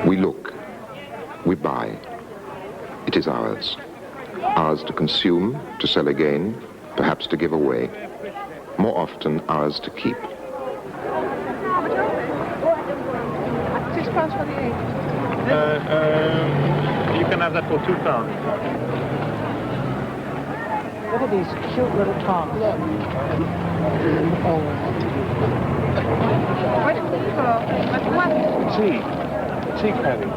We look, we buy. It is ours. Ours to consume, to sell again, perhaps to give away. More often, ours to keep. £6 for the egg. You can have that for £2. Look at these cute little tongs. Look. Oh. What is this for? What? Tea caddy.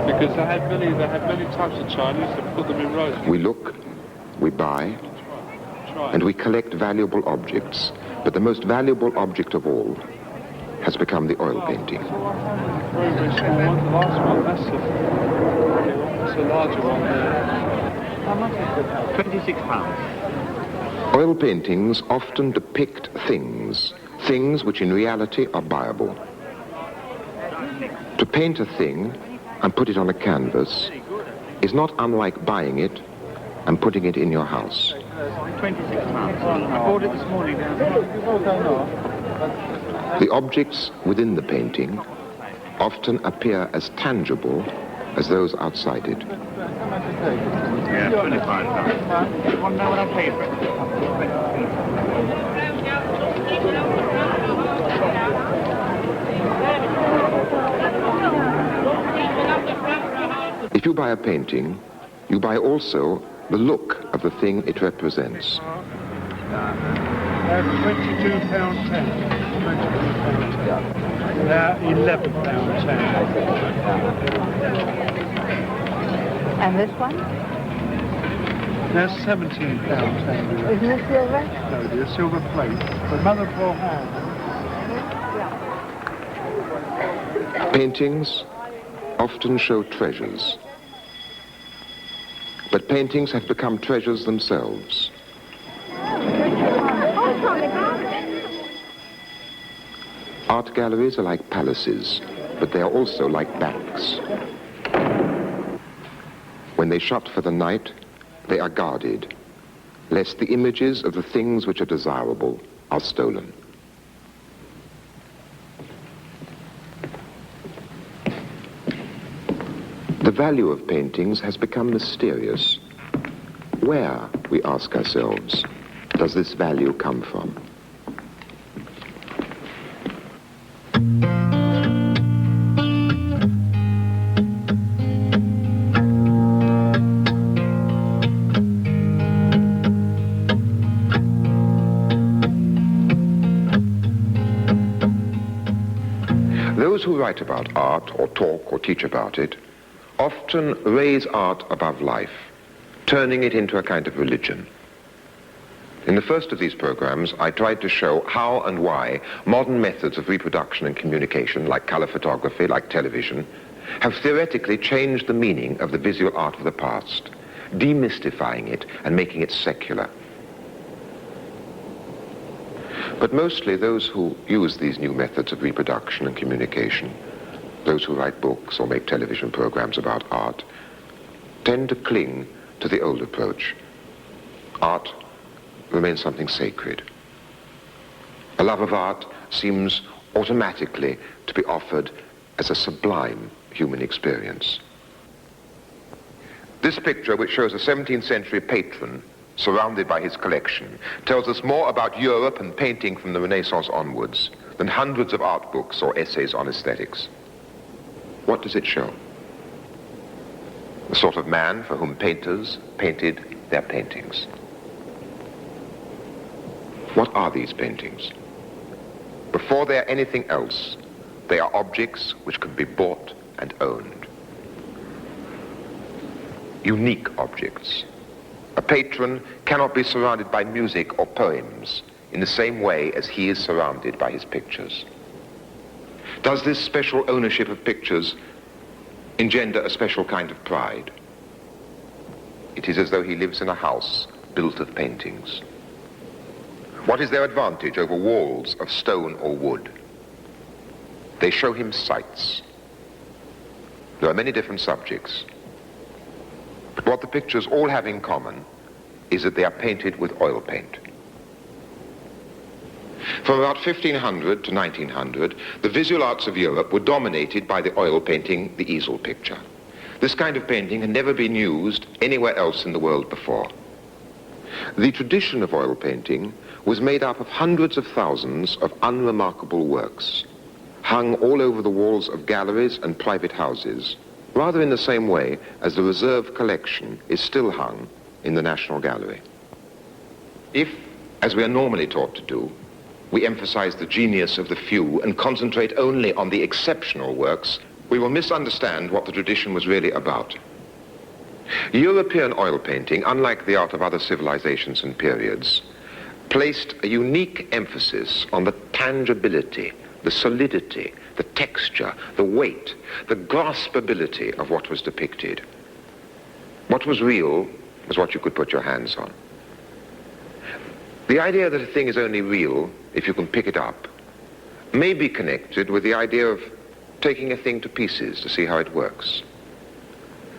Because they have many types of Chinese that put them in rows. We look, we buy, and we collect valuable objects. But the most valuable object of all has become the oil painting. Very, very small one. The last one, that's a larger one there. How much is it? £26. Oil paintings often depict things which in reality are buyable. To paint a thing and put it on a canvas is not unlike buying it and putting it in your house. £26. I bought it this morning down there. The objects within the painting often appear as tangible as those outside it. Yeah, £25. You want to know what I paid for it? If you buy a painting, you buy also the look of the thing it represents. £22.10. Now £11.10. And this one? That's £17.10. Isn't it silver? No, dear, silver plate. But mother of pearl hand. Paintings often show treasures. But paintings have become treasures themselves. Art galleries are like palaces, but they are also like banks. When they shut for the night, they are guarded, lest the images of the things which are desirable are stolen. The value of paintings has become mysterious. Where, we ask ourselves, does this value come from? Those who write about art or talk or teach about it often raise art above life, turning it into a kind of religion. In the first of these programs, I tried to show how and why modern methods of reproduction and communication, like color photography, like television, have theoretically changed the meaning of the visual art of the past, demystifying it and making it secular. But mostly those who use these new methods of reproduction and communication, those who write books or make television programs about art, tend to cling to the old approach. Art remains something sacred. A love of art seems automatically to be offered as a sublime human experience. This picture, which shows a 17th century patron surrounded by his collection, tells us more about Europe and painting from the Renaissance onwards than hundreds of art books or essays on aesthetics. What does it show? The sort of man for whom painters painted their paintings. What are these paintings? Before they are anything else, they are objects which can be bought and owned. Unique objects. A patron cannot be surrounded by music or poems in the same way as he is surrounded by his pictures. Does this special ownership of pictures engender a special kind of pride? It is as though he lives in a house built of paintings. What is their advantage over walls of stone or wood? They show him sights. There are many different subjects. But what the pictures all have in common is that they are painted with oil paint. From about 1500 to 1900, the visual arts of Europe were dominated by the oil painting, the easel picture. This kind of painting had never been used anywhere else in the world before. The tradition of oil painting was made up of hundreds of thousands of unremarkable works, hung all over the walls of galleries and private houses, rather in the same way as the reserve collection is still hung in the National Gallery. If, as we are normally taught to do, we emphasize the genius of the few and concentrate only on the exceptional works, we will misunderstand what the tradition was really about. European oil painting, unlike the art of other civilizations and periods, placed a unique emphasis on the tangibility, the solidity, the texture, the weight, the graspability of what was depicted. What was real was what you could put your hands on. The idea that a thing is only real if you can pick it up may be connected with the idea of taking a thing to pieces to see how it works.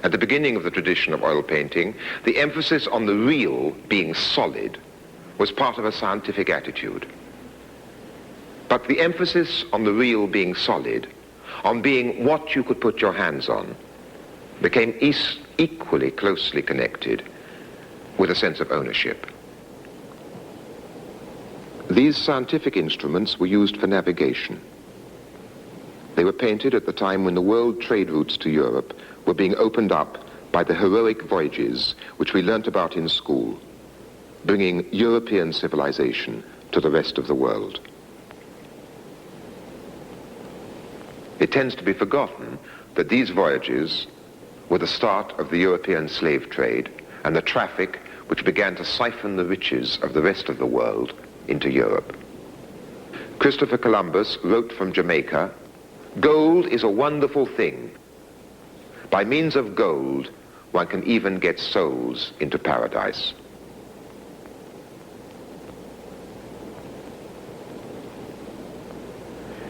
At the beginning of the tradition of oil painting, the emphasis on the real being solid was part of a scientific attitude. But the emphasis on the real being solid, on being what you could put your hands on, became equally closely connected with a sense of ownership. These scientific instruments were used for navigation. They were painted at the time when the world trade routes to Europe were being opened up by the heroic voyages which we learnt about in school, bringing European civilization to the rest of the world. It tends to be forgotten that these voyages were the start of the European slave trade and the traffic which began to siphon the riches of the rest of the world into Europe. Christopher Columbus wrote from Jamaica, "Gold is a wonderful thing. By means of gold, one can even get souls into paradise."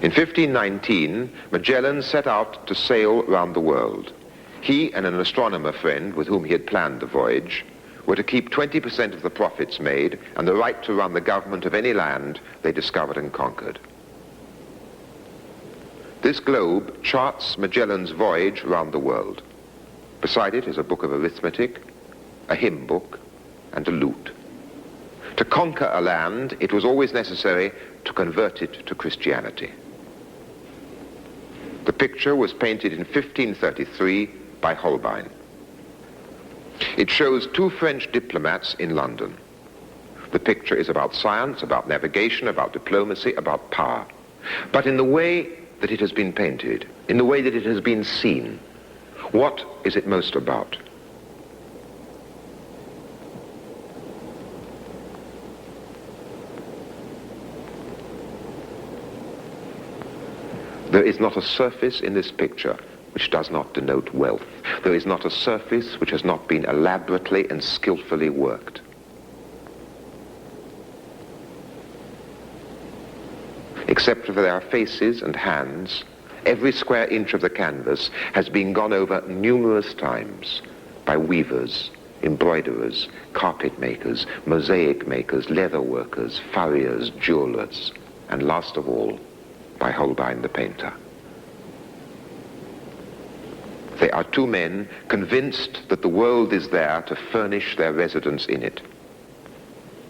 In 1519, Magellan set out to sail round the world. He and an astronomer friend with whom he had planned the voyage were to keep 20% of the profits made and the right to run the government of any land they discovered and conquered. This globe charts Magellan's voyage round the world. Beside it is a book of arithmetic, a hymn book, and a lute. To conquer a land, it was always necessary to convert it to Christianity. The picture was painted in 1533 by Holbein. It shows two French diplomats in London. The picture is about science, about navigation, about diplomacy, about power. But in the way that it has been painted, in the way that it has been seen, what is it most about? There is not a surface in this picture which does not denote wealth. There is not a surface which has not been elaborately and skillfully worked. Except for their faces and hands, every square inch of the canvas has been gone over numerous times by weavers, embroiderers, carpet makers, mosaic makers, leather workers, furriers, jewelers, and last of all, by Holbein the painter. They are two men convinced that the world is there to furnish their residence in it.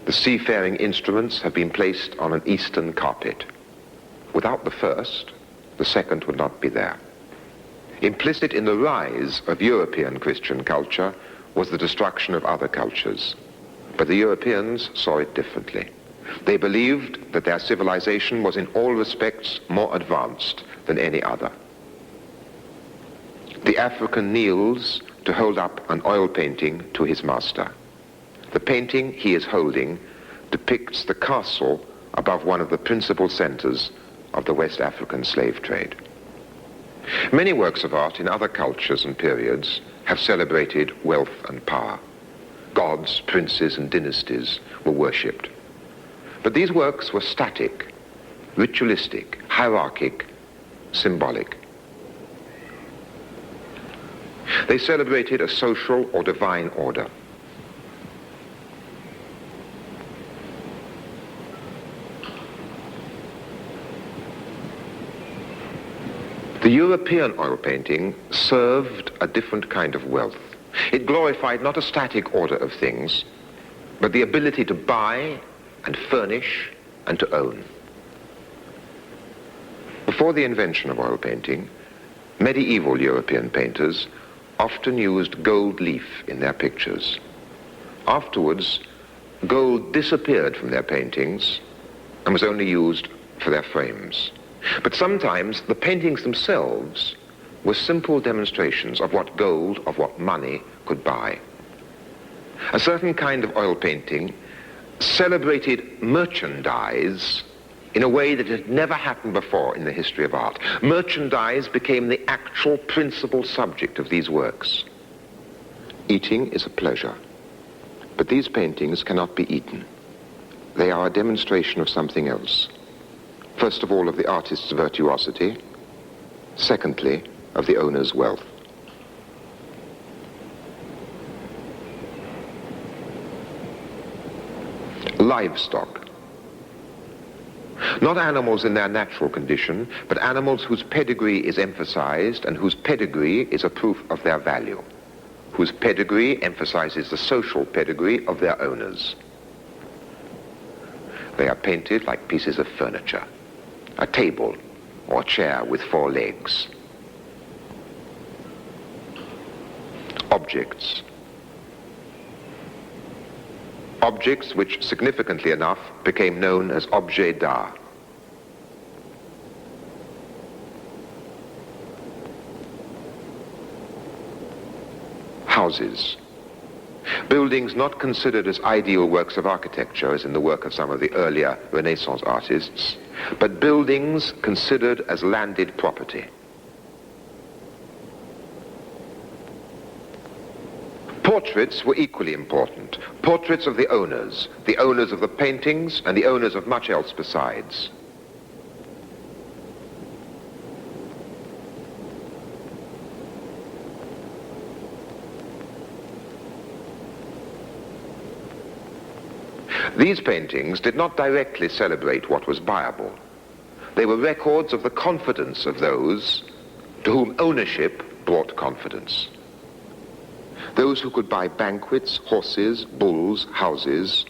The seafaring instruments have been placed on an eastern carpet. Without the first, the second would not be there. Implicit in the rise of European Christian culture was the destruction of other cultures. But the Europeans saw it differently. They believed that their civilization was in all respects more advanced than any other. The African kneels to hold up an oil painting to his master. The painting he is holding depicts the castle above one of the principal centers of the West African slave trade. Many works of art in other cultures and periods have celebrated wealth and power. Gods, princes, and dynasties were worshipped. But these works were static, ritualistic, hierarchic, symbolic. They celebrated a social or divine order. The European oil painting served a different kind of wealth. It glorified not a static order of things, but the ability to buy and furnish and to own. Before the invention of oil painting, medieval European painters often used gold leaf in their pictures. Afterwards, gold disappeared from their paintings and was only used for their frames. But sometimes the paintings themselves were simple demonstrations of what gold, of what money could buy. A certain kind of oil painting celebrated merchandise in a way that had never happened before in the history of art. Merchandise became the actual principal subject of these works. Eating is a pleasure, but these paintings cannot be eaten. They are a demonstration of something else. First of all, of the artist's virtuosity. Secondly, of the owner's wealth. Livestock. Not animals in their natural condition, but animals whose pedigree is emphasized and whose pedigree is a proof of their value, whose pedigree emphasizes the social pedigree of their owners. They are painted like pieces of furniture, a table or chair with 4 legs. Objects. Objects which, significantly enough, became known as objets d'art. Houses. Buildings not considered as ideal works of architecture, as in the work of some of the earlier Renaissance artists, but buildings considered as landed property. Portraits were equally important. Portraits of the owners of the paintings and the owners of much else besides. These paintings did not directly celebrate what was buyable. They were records of the confidence of those to whom ownership brought confidence. Those who could buy banquets, horses, bulls, houses,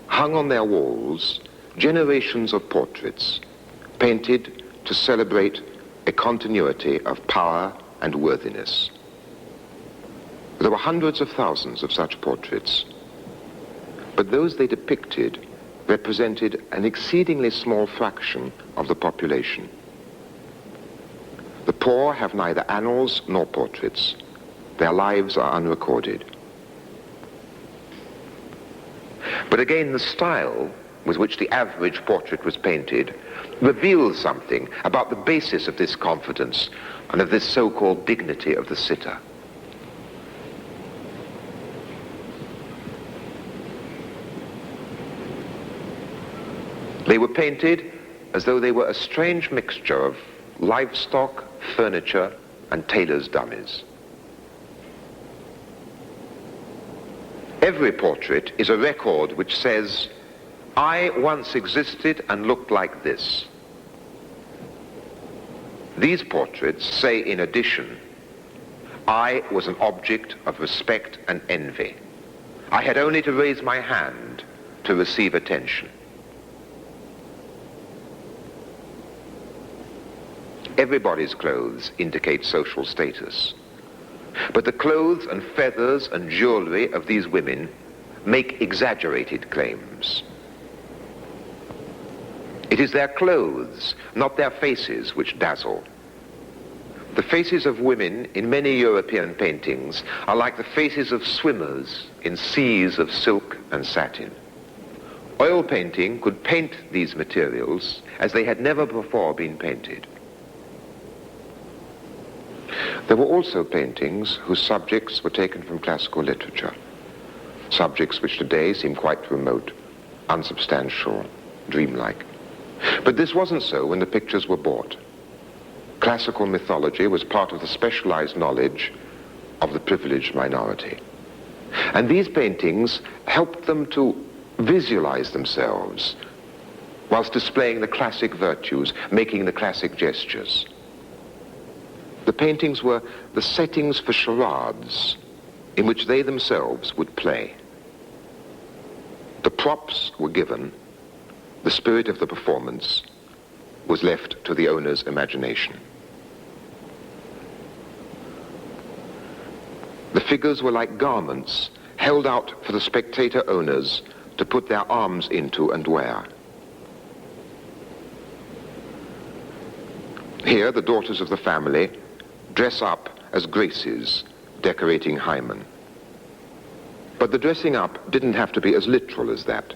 hung on their walls generations of portraits painted to celebrate a continuity of power and worthiness. There were hundreds of thousands of such portraits, but those they depicted represented an exceedingly small fraction of the population. The poor have neither annals nor portraits. Their lives are unrecorded. But again, the style with which the average portrait was painted reveals something about the basis of this confidence and of this so-called dignity of the sitter. They were painted as though they were a strange mixture of livestock, furniture, and tailor's dummies. Every portrait is a record which says, I once existed and looked like this. These portraits say in addition, I was an object of respect and envy. I had only to raise my hand to receive attention. Everybody's clothes indicate social status. But the clothes and feathers and jewelry of these women make exaggerated claims. It is their clothes, not their faces, which dazzle. The faces of women in many European paintings are like the faces of swimmers in seas of silk and satin. Oil painting could paint these materials as they had never before been painted. There were also paintings whose subjects were taken from classical literature, subjects which today seem quite remote, unsubstantial, dreamlike. But this wasn't so when the pictures were bought. Classical mythology was part of the specialized knowledge of the privileged minority. And these paintings helped them to visualize themselves whilst displaying the classic virtues, making the classic gestures. The paintings were the settings for charades in which they themselves would play. The props were given, the spirit of the performance was left to the owner's imagination. The figures were like garments held out for the spectator owners to put their arms into and wear. Here, the daughters of the family dress up as Graces decorating Hymen. But the dressing up didn't have to be as literal as that.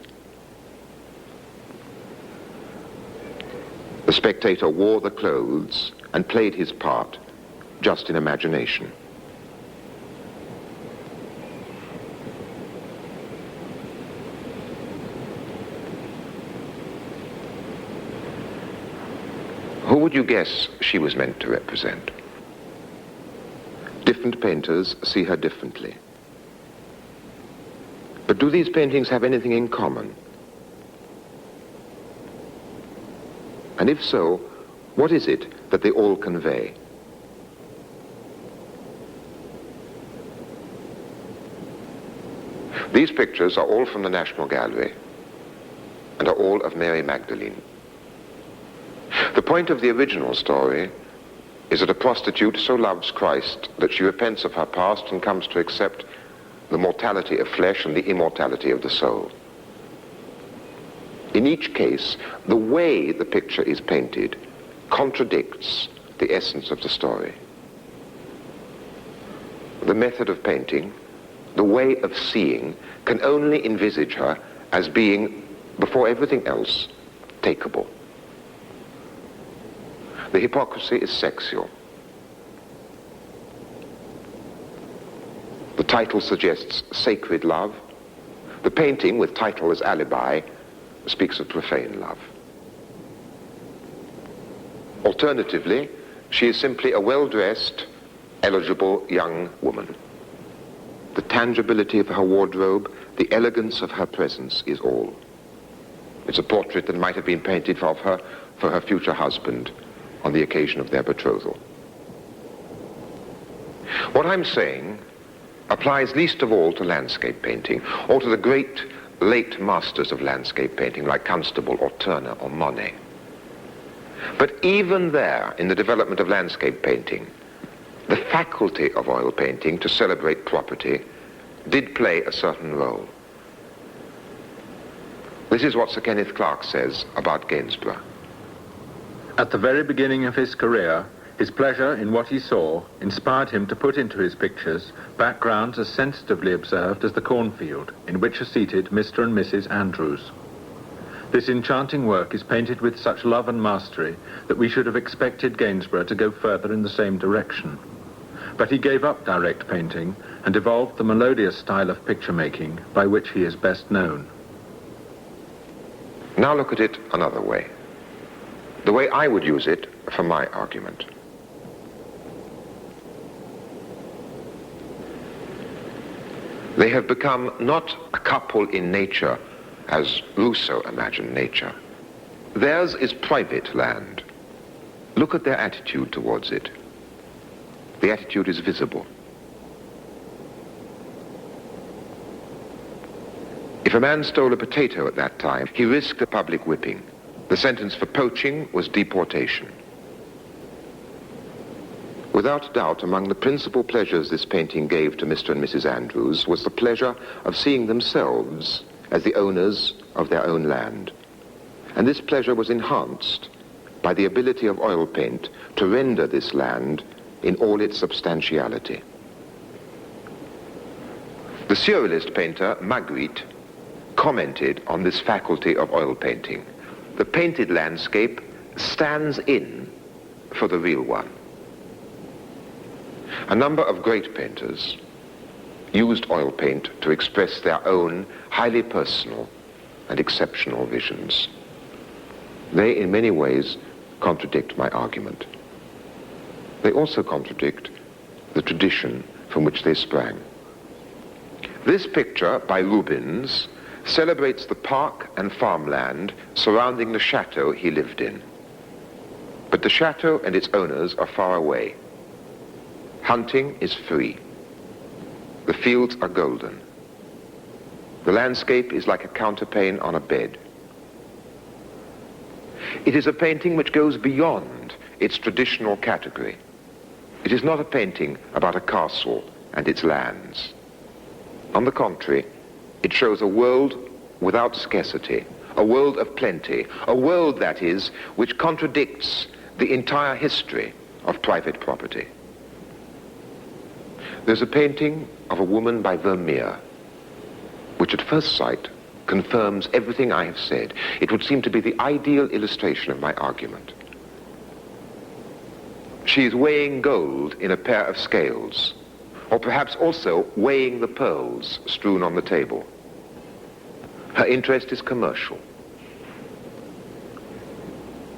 The spectator wore the clothes and played his part just in imagination. Who would you guess she was meant to represent? Different painters see her differently. But do these paintings have anything in common? And if so, what is it that they all convey? These pictures are all from the National Gallery and are all of Mary Magdalene. The point of the original story is that a prostitute so loves Christ that she repents of her past and comes to accept the mortality of flesh and the immortality of the soul. In each case, the way the picture is painted contradicts the essence of the story. The method of painting, the way of seeing, can only envisage her as being, before everything else, takeable. The hypocrisy is sexual. The title suggests sacred love. The painting, with title as alibi, speaks of profane love. Alternatively, she is simply a well-dressed, eligible young woman. The tangibility of her wardrobe, the elegance of her presence is all. It's a portrait that might have been painted of her for her future husband on the occasion of their betrothal. What I'm saying applies least of all to landscape painting, or to the great late masters of landscape painting like Constable or Turner or Monet. But even there, in the development of landscape painting, the faculty of oil painting to celebrate property did play a certain role. This is what Sir Kenneth Clarke says about Gainsborough. At the very beginning of his career, his pleasure in what he saw inspired him to put into his pictures backgrounds as sensitively observed as the cornfield in which are seated Mr. and Mrs. Andrews. This enchanting work is painted with such love and mastery that we should have expected Gainsborough to go further in the same direction. But he gave up direct painting and evolved the melodious style of picture-making by which he is best known. Now look at it another way. The way I would use it for my argument. They have become not a couple in nature, as Rousseau imagined nature. Theirs is private land. Look at their attitude towards it. The attitude is visible. If a man stole a potato at that time, he risked a public whipping. The sentence for poaching was deportation. Without doubt, among the principal pleasures this painting gave to Mr. and Mrs. Andrews was the pleasure of seeing themselves as the owners of their own land. And this pleasure was enhanced by the ability of oil paint to render this land in all its substantiality. The surrealist painter Magritte commented on this faculty of oil painting. The painted landscape stands in for the real one. A number of great painters used oil paint to express their own highly personal and exceptional visions. They, in many ways, contradict my argument. They also contradict the tradition from which they sprang. This picture by Rubens celebrates the park and farmland surrounding the chateau he lived in. But the chateau and its owners are far away. Hunting is free. The fields are golden. The landscape is like a counterpane on a bed. It is a painting which goes beyond its traditional category. It is not a painting about a castle and its lands. On the contrary, it shows a world without scarcity, a world of plenty, a world, that is, which contradicts the entire history of private property. There's a painting of a woman by Vermeer, which at first sight confirms everything I have said. It would seem to be the ideal illustration of my argument. She is weighing gold in a pair of scales, or perhaps also weighing the pearls strewn on the table. Her interest is commercial.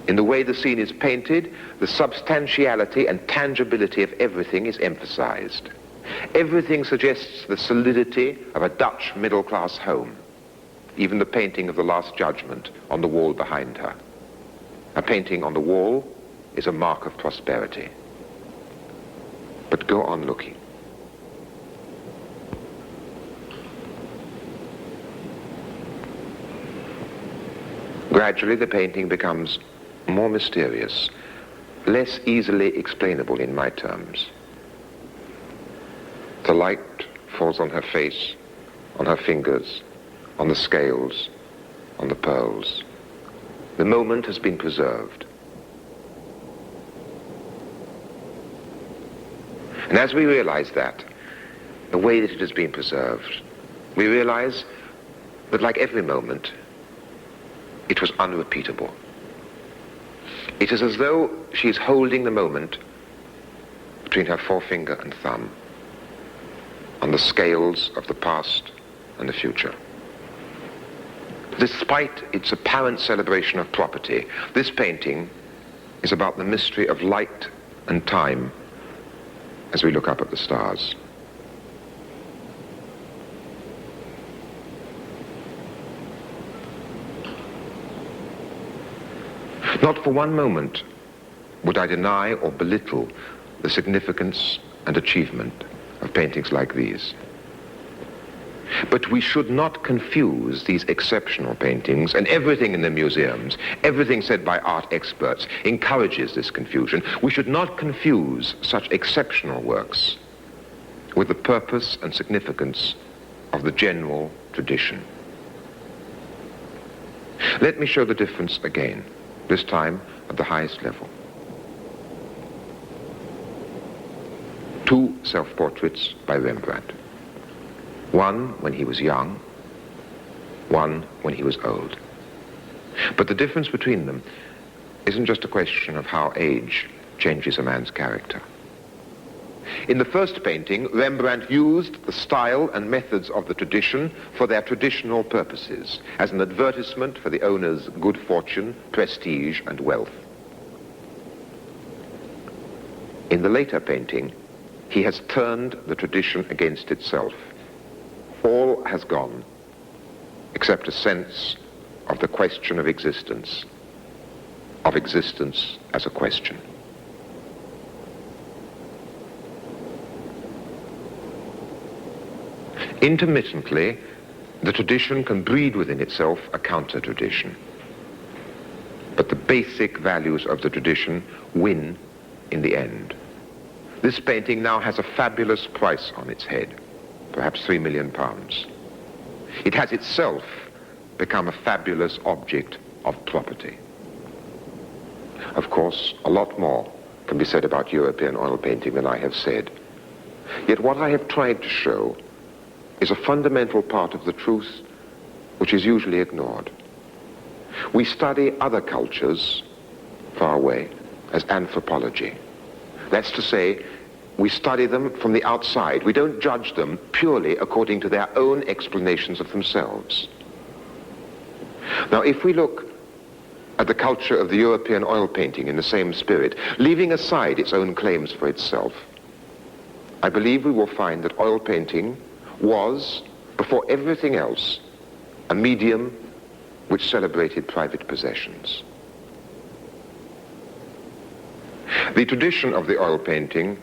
In the way the scene is painted, the substantiality and tangibility of everything is emphasized. Everything suggests the solidity of a Dutch middle-class home. Even the painting of the Last Judgment on the wall behind her. A painting on the wall is a mark of prosperity. But go on looking. Gradually the painting becomes more mysterious, less easily explainable in my terms. The light falls on her face, on her fingers, on the scales, on the pearls. The moment has been preserved. And as we realize that, the way that it has been preserved, we realize that like every moment, it was unrepeatable. It is as though she is holding the moment between her forefinger and thumb on the scales of the past and the future. Despite its apparent celebration of property, this painting is about the mystery of light and time as we look up at the stars. Not for one moment would I deny or belittle the significance and achievement of paintings like these. But we should not confuse these exceptional paintings, and everything in the museums, everything said by art experts, encourages this confusion. We should not confuse such exceptional works with the purpose and significance of the general tradition. Let me show the difference again, this time at the highest level. Two self-portraits by Rembrandt. One when he was young, one when he was old. But the difference between them isn't just a question of how age changes a man's character. In the first painting, Rembrandt used the style and methods of the tradition for their traditional purposes, as an advertisement for the owner's good fortune, prestige, and wealth. In the later painting, he has turned the tradition against itself. All has gone, except a sense of the question of existence as a question. Intermittently, the tradition can breed within itself a counter-tradition. But the basic values of the tradition win in the end. This painting now has a fabulous price on its head, perhaps £3 million. It has itself become a fabulous object of property. Of course, a lot more can be said about European oil painting than I have said. Yet what I have tried to show is a fundamental part of the truth which is usually ignored. We study other cultures far away as anthropology. That's to say, we study them from the outside. We don't judge them purely according to their own explanations of themselves. Now, if we look at the culture of the European oil painting in the same spirit, leaving aside its own claims for itself, I believe we will find that oil painting was, before everything else, a medium which celebrated private possessions. The tradition of the oil painting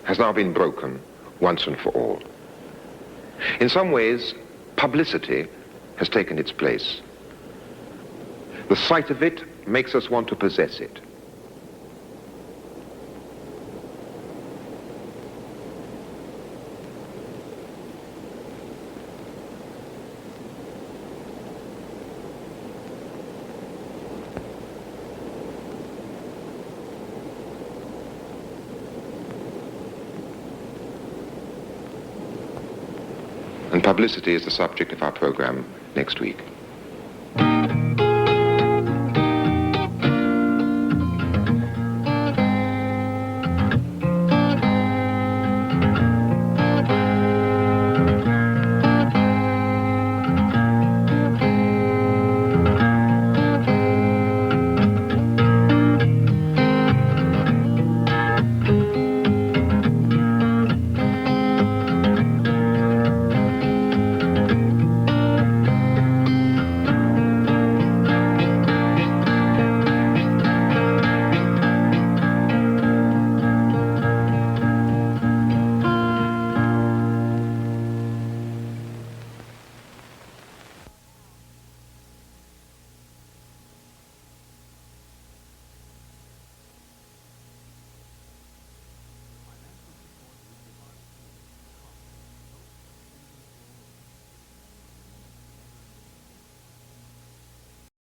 has now been broken once and for all. In some ways, publicity has taken its place. The sight of it makes us want to possess it. And publicity is the subject of our program next week.